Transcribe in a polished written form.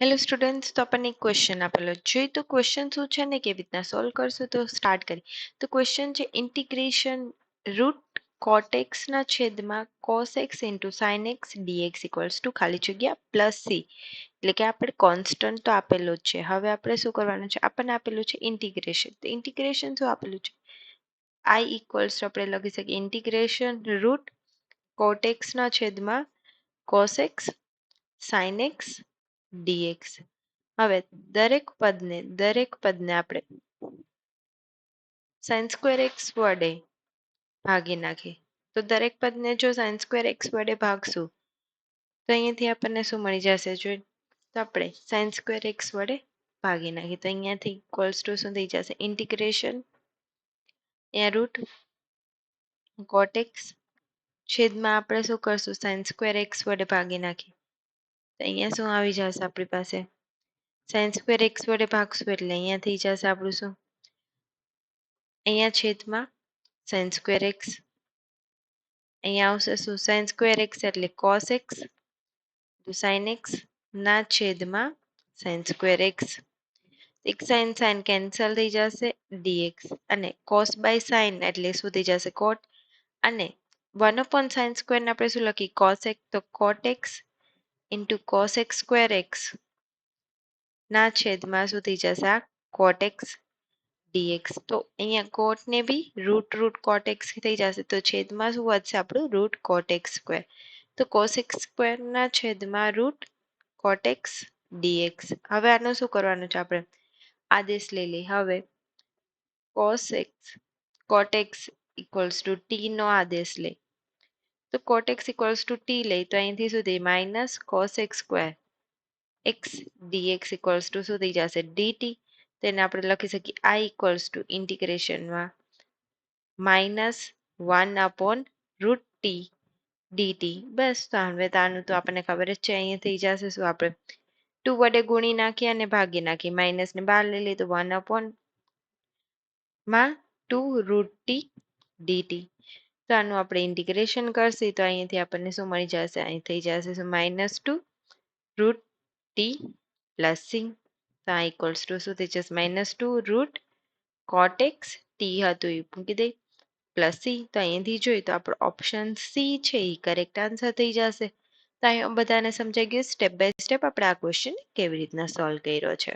Hello students, તો આપણને એક ક્વેશ્ચન આપેલો છે. તો ક્વેશ્ચન શું છે ને કેવી રીતના સોલ્વ કરશું તો સ્ટાર્ટ કરી. તો ક્વેશ્ચન છે ઇન્ટિગ્રેશન રૂટ કોટેક્સ ના છેદમાં cos x into sin x dx equals two ખાલી જગ્યા પ્લસ c. એટલે કે આપણે કોન્સ્ટન્ટ તો આપેલો જ છે. હવે આપણે શું કરવાનું છે, આપણને આપેલું છે ઇન્ટિગ્રેશન. તો ઇન્ટિગ્રેશન શું આપેલું છે, i ઇક્વલ્સ ટુ આપણે લખી શકીએ ઇન્ટિગ્રેશન રૂટ કોટેક્સ ના છેદમાં cos x sin x dx. હવે દરેક પદને આપણે sin સ્ક્વેર x વડે ભાગી નાખીએ. તો દરેક પદને જો sin સ્ક્વેર x વડે ભાગશું તો અહીંયાથી આપણને શું મળી જશે, જો તો આપણે sin સ્ક્વેર x વડે ભાગી નાખીએ તો અહીંયાથી ઇક્વલ્સ ટુ શું થઈ જશે, ઇન્ટિગ્રેશન અહીંયા રૂટ cot x છેદમાં આપણે શું કરશું, sin સ્ક્વેર x વડે ભાગી નાખીએ તો અહીંયા શું આવી જશે આપણી પાસે, sin સ્ક્વેર x વડે ભાગશું એટલે અહીંયા થઈ જશે આપણું શું, અહીંયા છેદમાં sin સ્ક્વેર x, અહીંયા આવશે શું, sin સ્ક્વેર x એટલે cos x sin x ના છેદમાં sin સ્ક્વેર x. એક sin કેન્સલ થઈ જશે dx અને cos બાય sin એટલે શું થઈ જશે cot, અને 1/sin સ્ક્વેર ને આપણે શું લખી cos x, તો cot x into cos x square x ના છેદમાં શું થઈ જશે આ cot x dx. તો અહીંયા cot ને બી રૂટ cot x થઈ જશે તો છેદમાં શું વધશે આપણું રૂટ cot x સ્ક્વેર. તો cos x સ્ક્વેર ના છેદમાં રૂટ cot x dx. હવે આનું શું કરવાનું છે, આપણે આદેશ લઈ લઈએ. હવે cot x equals to t નો આદેશ લઈ, તો cot x equals to t લઈ તો અહીંથી સુધી minus cos x square x dx equals to શું થઈ જશે dt. તેને આપણે લખી શકીએ i ઇક્વલ્સ ટુ ઇન્ટિગ્રેશનમાં -1/રૂટ t dt. બસ તો હવે આનું તો આપણને ખબર જ છે, અહીંયા થઈ જશે શું, આપણે 2 વડે ગુણી નાખીએ અને ભાગી નાખીએ, માઇનસ ને બહાર લઈ લઈએ તો 1/2રૂટ t dt. તો આનું આપણે ઇન્ટિગ્રેશન કરશે તો અહીંયાથી આપણને શું મળી જશે, અહીં થઈ જશે શું -2રૂટ t પ્લસ c. તો આ ઇક્વલ્સ ટુ શું થઈ જશે -2રૂટ cot x t હતું એ મૂકી દઈ પ્લસ c. તો અહીંયાથી જોઈએ તો આપણો ઓપ્શન c છે એ કરેક્ટ આન્સર થઈ જશે. તો અહીં બધાને સમજાઈ ગયું સ્ટેપ બાય સ્ટેપ આપણે આ ક્વેશ્ચન કેવી રીતના સોલ્વ કર્યો છે.